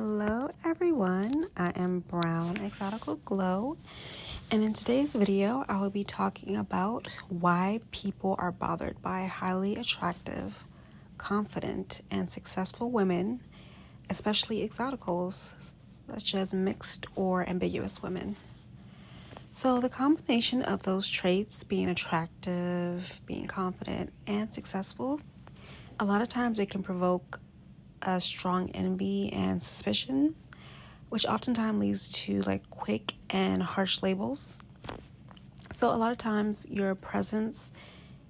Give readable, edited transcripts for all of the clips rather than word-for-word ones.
Hello everyone, I am Brown Exotical Glow, and in today's video I will be talking about why people are bothered by highly attractive, confident, and successful women, especially exoticals such as mixed or ambiguous women. So the combination of those traits, being attractive, being confident, and successful, a lot of times it can provoke a strong envy and suspicion, which oftentimes leads to like quick and harsh labels. So a lot of times your presence,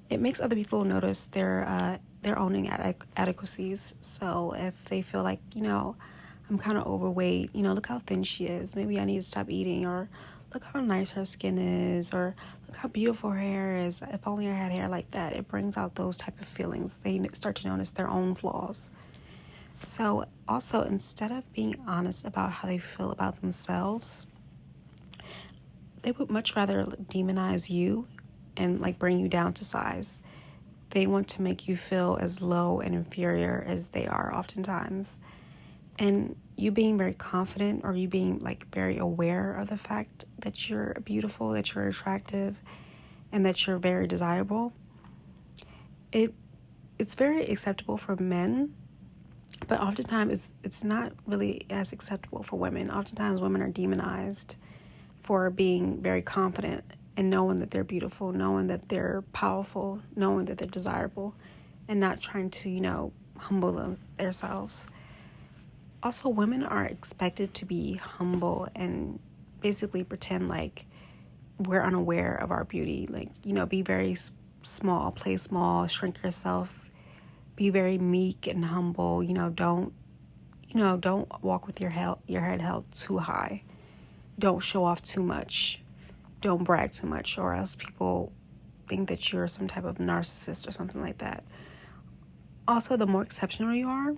it makes other people notice their own inadequacies. So if they feel like, I'm kind of overweight, look how thin she is, maybe I need to stop eating, or look how nice her skin is, or look how beautiful her hair is, if only I had hair like that. It brings out those type of feelings. They start to notice their own flaws. So also, instead of being honest about how they feel about themselves, they would much rather demonize you and like bring you down to size. They want to make you feel as low and inferior as they are oftentimes. And you being very confident, or you being like very aware of the fact that you're beautiful, that you're attractive, and that you're very desirable, it's very acceptable for men. But oftentimes, it's not really as acceptable for women. Oftentimes, women are demonized for being very confident and knowing that they're beautiful, knowing that they're powerful, knowing that they're desirable, and not trying to, humble themselves. Also, women are expected to be humble and basically pretend like we're unaware of our beauty. Like, be very small, play small, shrink yourself. Be very meek and humble. Don't walk with your head held too high. Don't show off too much. Don't brag too much, or else people think that you're some type of narcissist or something like that. Also, the more exceptional you are,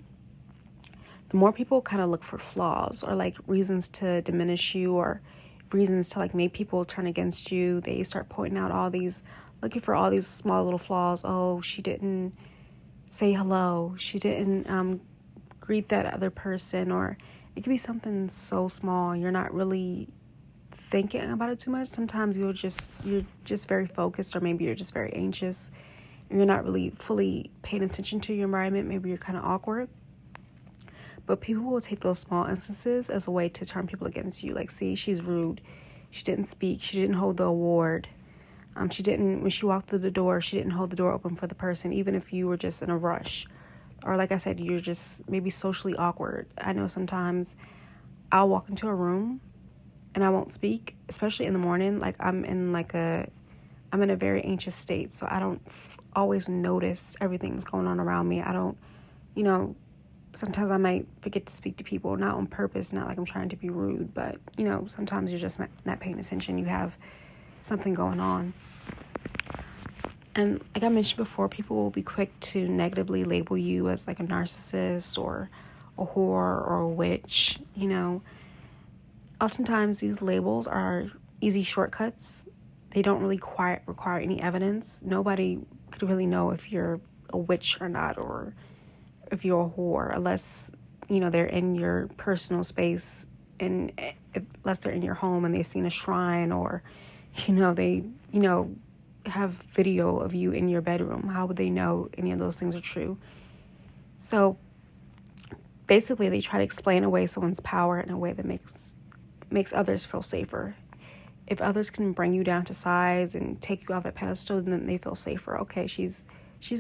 the more people kind of look for flaws or like reasons to diminish you, or reasons to like make people turn against you. They start pointing out looking for all these small little flaws. Oh, she didn't say hello, she didn't greet that other person, or it could be something so small you're not really thinking about it too much. Sometimes you're just very focused, or maybe you're just very anxious and you're not really fully paying attention to your environment. Maybe you're kind of awkward, but people will take those small instances as a way to turn people against you. Like, see, she's rude, she didn't speak, she didn't hold the award. When she walked through the door, she didn't hold the door open for the person, even if you were just in a rush. Or like I said, you're just maybe socially awkward. I know sometimes I'll walk into a room and I won't speak, especially in the morning. Like I'm in a very anxious state, so I don't always notice everything that's going on around me. I don't, sometimes I might forget to speak to people, not on purpose, not like I'm trying to be rude, but, sometimes you're just not paying attention. You have something going on. And like I mentioned before, people will be quick to negatively label you as like a narcissist or a whore or a witch. Oftentimes these labels are easy shortcuts. They don't really require any evidence. Nobody could really know if you're a witch or not, or if you're a whore, unless they're in your personal space, and unless they're in your home and they've seen a shrine, or they have video of you in your bedroom. How would they know any of those things are true? So basically, they try to explain away someone's power in a way that makes others feel safer. If others can bring you down to size and take you off that pedestal, then they feel safer. Okay, she's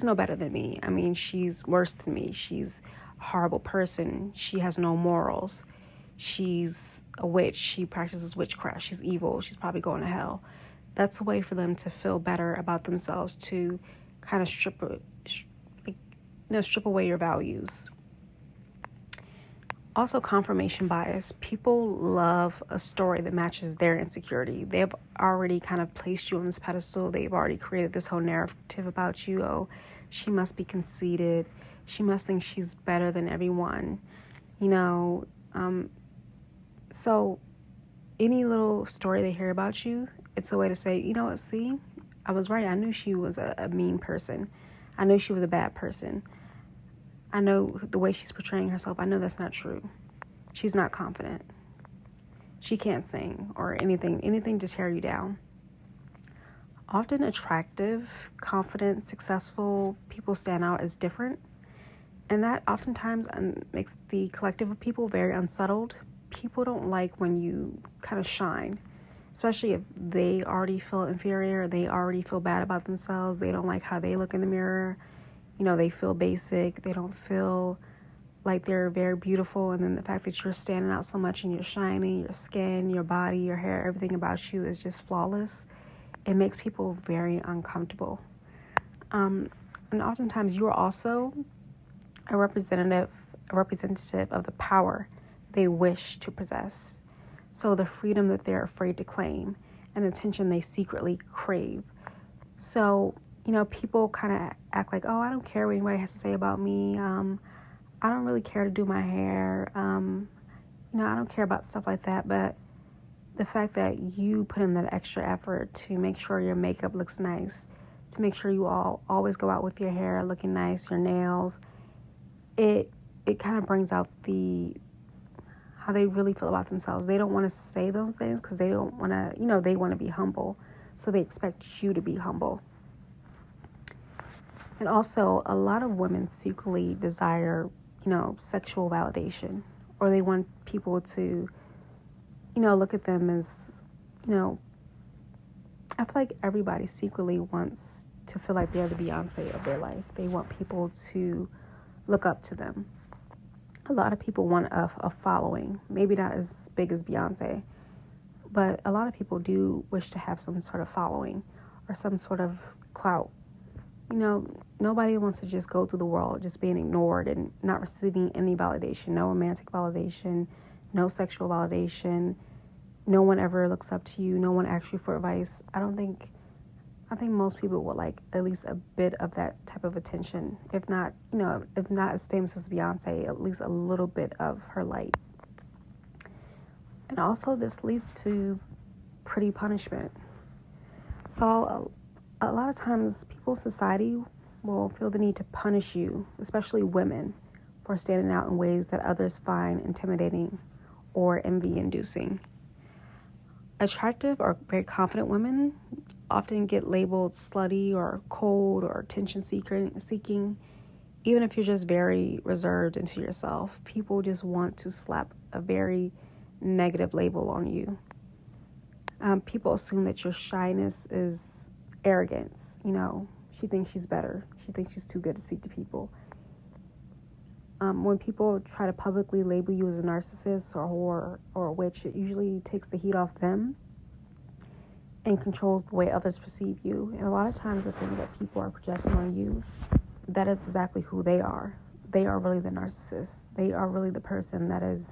no better than me. I mean, she's worse than me. She's a horrible person. She has no morals. She's a witch. She practices witchcraft. She's evil. She's probably going to hell. That's a way for them to feel better about themselves, to kind of strip away your values. Also, confirmation bias. People love a story that matches their insecurity. They've already kind of placed you on this pedestal. They've already created this whole narrative about you. Oh, she must be conceited. She must think she's better than everyone. So any little story they hear about you, it's a way to say, you know what, see, I was right. I knew she was a mean person. I knew she was a bad person. I know the way she's portraying herself. I know that's not true. She's not confident. She can't sing or anything to tear you down. Often attractive, confident, successful people stand out as different. And that oftentimes makes the collective of people very unsettled. People don't like when you kind of shine, especially if they already feel inferior, they already feel bad about themselves, they don't like how they look in the mirror, they feel basic, they don't feel like they're very beautiful. And then the fact that you're standing out so much and you're shining, your skin, your body, your hair, everything about you is just flawless. It makes people very uncomfortable. And oftentimes you are also a representative of the power they wish to possess. So the freedom that they're afraid to claim and attention they secretly crave. So, people kind of act like, oh, I don't care what anybody has to say about me. I don't really care to do my hair. I don't care about stuff like that. But the fact that you put in that extra effort to make sure your makeup looks nice, to make sure you always go out with your hair looking nice, your nails, it kind of brings out how they really feel about themselves. They don't want to say those things because they don't want to, they want to be humble. So they expect you to be humble. And also, a lot of women secretly desire, sexual validation, or they want people to, look at them as, I feel like everybody secretly wants to feel like they're the Beyonce of their life. They want people to look up to them. A lot of people want a following, maybe not as big as Beyonce, but a lot of people do wish to have some sort of following or some sort of clout. Nobody wants to just go through the world just being ignored and not receiving any validation, no romantic validation, no sexual validation. No one ever looks up to you. No one asks you for advice. I think most people would like at least a bit of that type of attention. If not as famous as Beyonce, at least a little bit of her light. And also this leads to pretty punishment. So a lot of times people's society will feel the need to punish you, especially women, for standing out in ways that others find intimidating or envy-inducing. Attractive or very confident women often get labeled slutty or cold or attention seeking. Even if you're just very reserved into yourself, people just want to slap a very negative label on you. People assume that your shyness is arrogance. She thinks she's better. She thinks she's too good to speak to people. When people try to publicly label you as a narcissist or a whore or a witch, it usually takes the heat off them and controls the way others perceive you. And a lot of times the things that people are projecting on you, that is exactly who they are. They are really the narcissist. They are really the person that is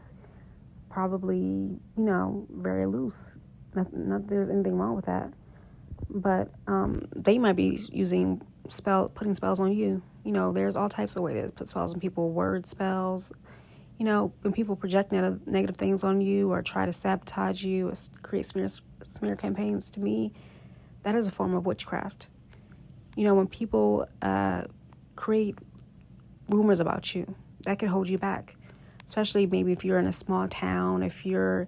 probably, very loose. Not there's anything wrong with that. But they might be putting spells on you. There's all types of ways to put spells on people, word spells. When people project negative things on you or try to sabotage you or create smear campaigns, to me, that is a form of witchcraft. When people create rumors about you, that can hold you back. Especially maybe if you're in a small town, if you're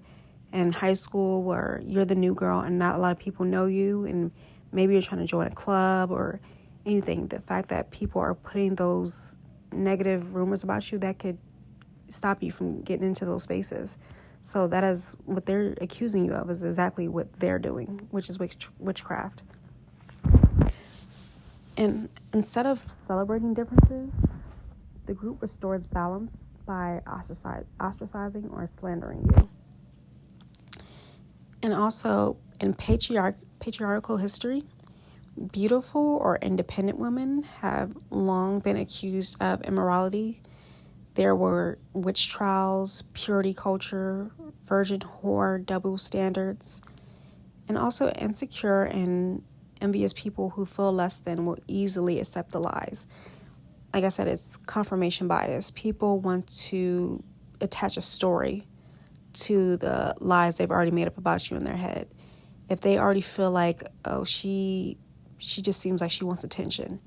in high school where you're the new girl and not a lot of people know you, and maybe you're trying to join a club or anything. The fact that people are putting those negative rumors about you, that could stop you from getting into those spaces. So that is what they're accusing you of, is exactly what they're doing, which is witchcraft. And instead of celebrating differences, the group restores balance by ostracizing or slandering you. And also, in patriarchal history, beautiful or independent women have long been accused of immorality. There were witch trials, purity culture, virgin whore, double standards, and also insecure and envious people who feel less than will easily accept the lies. Like I said, it's confirmation bias. People want to attach a story to the lies they've already made up about you in their head. If they already feel like, oh, she just seems like she wants attention.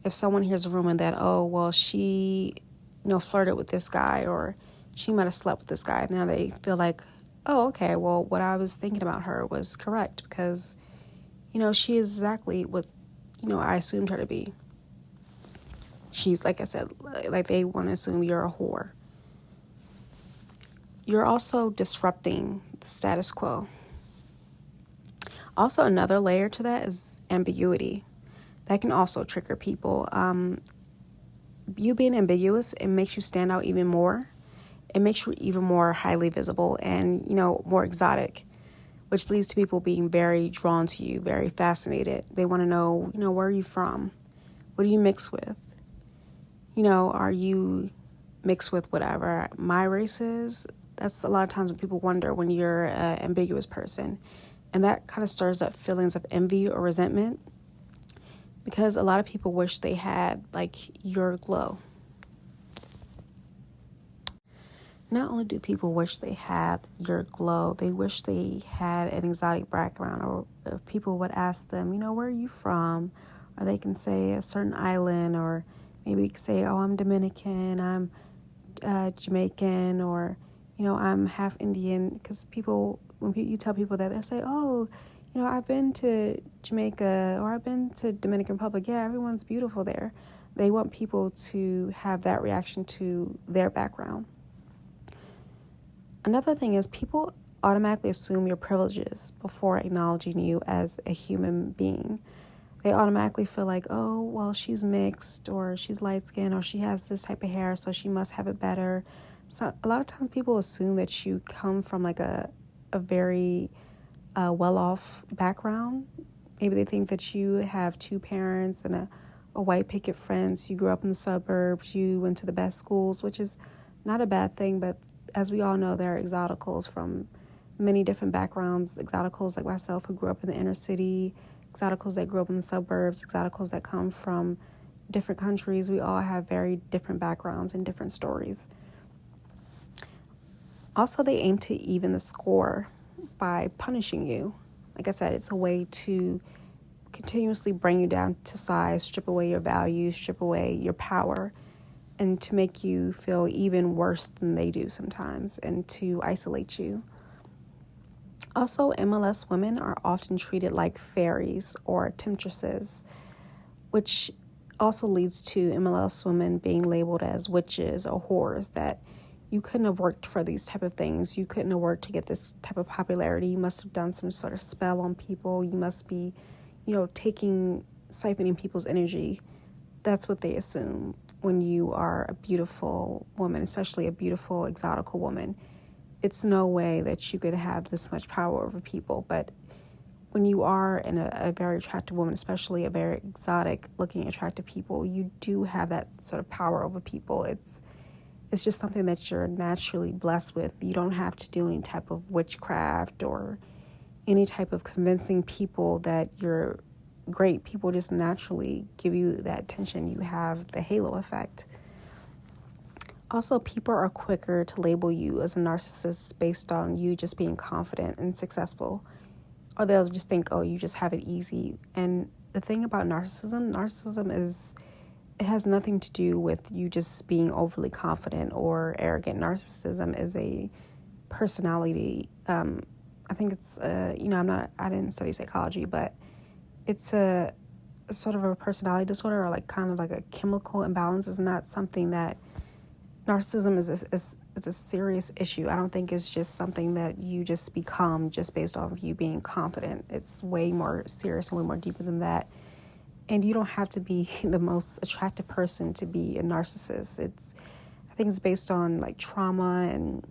If someone hears a rumor that, oh, well, she, flirted with this guy, or she might have slept with this guy. Now they feel like, oh, okay, well, what I was thinking about her was correct because, she is exactly what, I assumed her to be. She's, like I said, like they want to assume you're a whore. You're also disrupting the status quo. Also, another layer to that is ambiguity. That can also trigger people. You being ambiguous, it makes you stand out even more. It makes you even more highly visible and, more exotic, which leads to people being very drawn to you, very fascinated. They want to know, where are you from? What do you mix with? Are you mixed with whatever my race is? That's a lot of times when people wonder when you're an ambiguous person. And that kind of stirs up feelings of envy or resentment because a lot of people wish they had, like, your glow. Not only do people wish they had your glow, they wish they had an exotic background, or if people would ask them, where are you from? Or they can say a certain island, or maybe you can say, oh, I'm Dominican, I'm Jamaican, or, I'm half Indian. Because when you tell people that, they'll say, oh, I've been to Jamaica, or I've been to Dominican Republic. Yeah, everyone's beautiful there. They want people to have that reaction to their background. Another thing is people automatically assume your privileges before acknowledging you as a human being. They automatically feel like, oh, well, she's mixed, or she's light-skinned, or she has this type of hair, so she must have it better. So a lot of times people assume that you come from like a very well-off background. Maybe they think that you have two parents and a white picket fence. You grew up in the suburbs. You went to the best schools, which is not a bad thing, but as we all know, there are exoticals from many different backgrounds. Exoticals like myself who grew up in the inner city, exoticals that grew up in the suburbs, exoticals that come from different countries. We all have very different backgrounds and different stories. Also, they aim to even the score by punishing you. Like I said, it's a way to continuously bring you down to size, strip away your values, strip away your power, and to make you feel even worse than they do sometimes, and to isolate you. Also, MLS women are often treated like fairies or temptresses, which also leads to MLS women being labeled as witches or whores, that you couldn't have worked for these type of things. You couldn't have worked to get this type of popularity. You must have done some sort of spell on people. You must be, siphoning people's energy. That's what they assume when you are a beautiful woman, especially a beautiful exotical woman. It's no way that you could have this much power over people. But when you are a very attractive woman, especially a very exotic looking attractive people, you do have that sort of power over people. It's just something that you're naturally blessed with. You don't have to do any type of witchcraft or any type of convincing people that you're great. People just naturally give you that attention. You have the halo effect. Also, people are quicker to label you as a narcissist based on you just being confident and successful. Or they'll just think, oh, you just have it easy. And the thing about narcissism is it has nothing to do with you just being overly confident or arrogant. Narcissism is a personality. I think it's, I didn't study psychology, but it's a sort of a personality disorder, or like kind of like a chemical imbalance. Is not something that narcissism is a serious issue. I don't think it's just something that you just become just based off of you being confident. It's way more serious and way more deeper than that. And you don't have to be the most attractive person to be a narcissist. I think it's based on like trauma and,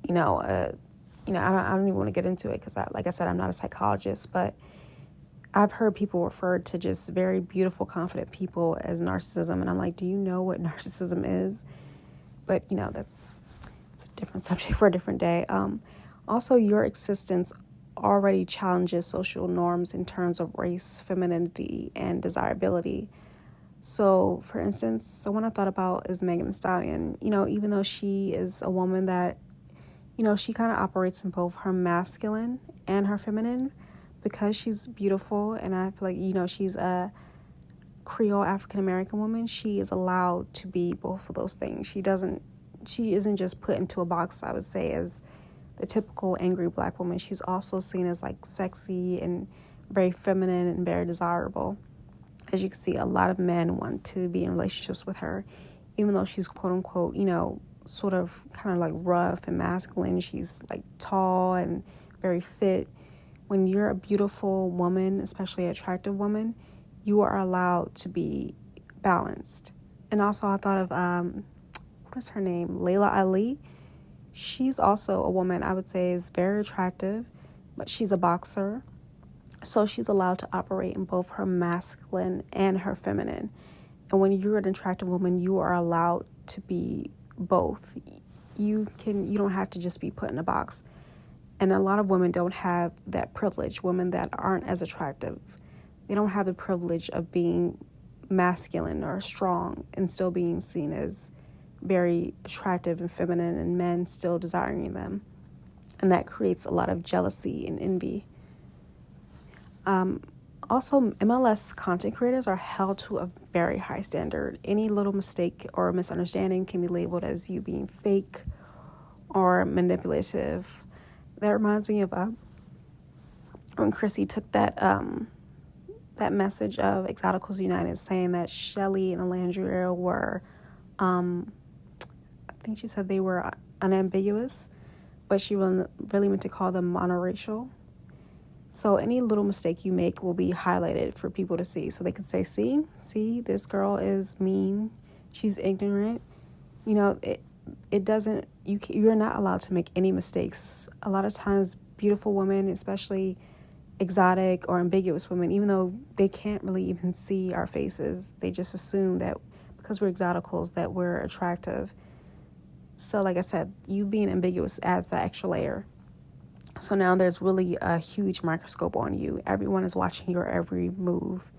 I don't even want to get into it because, like I said, I'm not a psychologist, but I've heard people refer to just very beautiful, confident people as narcissism. And I'm like, do you know what narcissism is? But, it's a different subject for a different day. Also, your existence already challenges social norms in terms of race, femininity, and desirability. So, for instance, someone I thought about is Megan Thee Stallion. Even though she is a woman that, she kind of operates in both her masculine and her feminine, because she's beautiful, and I feel like, she's a Creole African American woman, she is allowed to be both of those things. She doesn't she isn't just put into a box, I would say, as the typical angry black woman. She's also seen as like sexy and very feminine and very desirable. As you can see, a lot of men want to be in relationships with her, even though she's quote unquote, sort of kind of like rough and masculine. She's like tall and very fit. When you're a beautiful woman, especially an attractive woman, you are allowed to be balanced. And also I thought of, what is her name? Layla Ali. She's also a woman I would say is very attractive, but she's a boxer. So she's allowed to operate in both her masculine and her feminine. And when you're an attractive woman, you are allowed to be both. You don't have to just be put in a box. And a lot of women don't have that privilege. Women that aren't as attractive, they don't have the privilege of being masculine or strong and still being seen as very attractive and feminine, and men still desiring them. And that creates a lot of jealousy and envy. Also, MLS content creators are held to a very high standard. Any little mistake or misunderstanding can be labeled as you being fake or manipulative. That reminds me of when Chrissy took that message of Exoticals United saying that Shelly and Alandria were, I think she said they were unambiguous, but she really meant to call them monoracial. So any little mistake you make will be highlighted for people to see. So they can say, see, this girl is mean. She's ignorant. It doesn't, you're not allowed to make any mistakes. A lot of times, beautiful women, especially exotic or ambiguous women, even though they can't really even see our faces, they just assume that because we're exoticals that we're attractive. So like I said, you being ambiguous adds that extra layer. So now there's really a huge microscope on you. Everyone is watching your every move.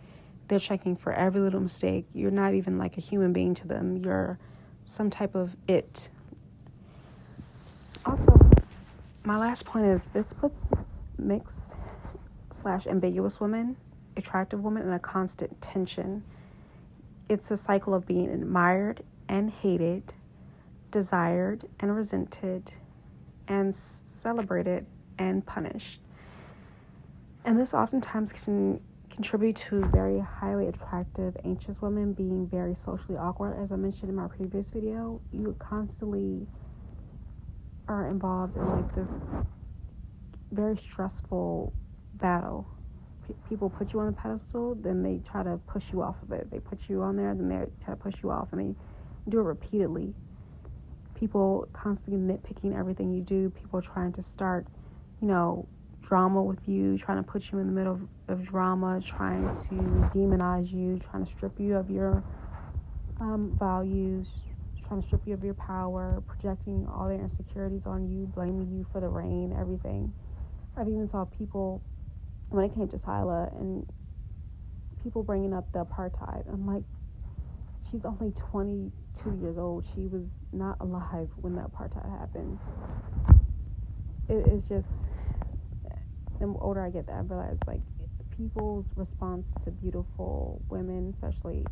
They're checking for every little mistake. You're not even like a human being to them. You're some type of it. Also, my last point is this puts mixed/ambiguous women, attractive women, in a constant tension. It's a cycle of being admired and hated, desired and resented, and celebrated and punished. And this oftentimes can contribute to very highly attractive, anxious women being very socially awkward. As I mentioned in my previous video, you constantly are involved in like this very stressful battle. People put you on a pedestal, then they try to push you off of it. They put you on there, then they try to push you off, and they do it repeatedly. People constantly nitpicking everything you do. People trying to start, drama with you, trying to put you in the middle of drama, trying to demonize you, trying to strip you of your values, trying to strip you of your power, projecting all their insecurities on you, blaming you for the rain, everything. I've even saw people, when it came to Tyla, and people bringing up the apartheid. I'm like, she's only 22 years old. She was not alive when the apartheid happened. It's just, the older I get, I realize like people's response to beautiful women, especially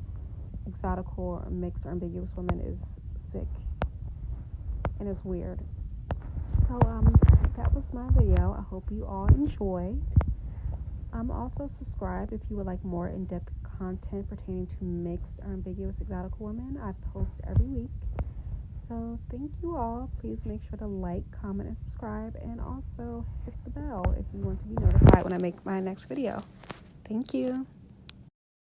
exotical or mixed or ambiguous women, is sick and it's weird. So that was my video. I hope you all enjoyed. Also subscribe if you would like more in-depth content pertaining to mixed or ambiguous exotical women. I post every week. So thank you all. Please make sure to like, comment, and subscribe, and also hit the bell if you want to be notified when I make my next video. Thank you.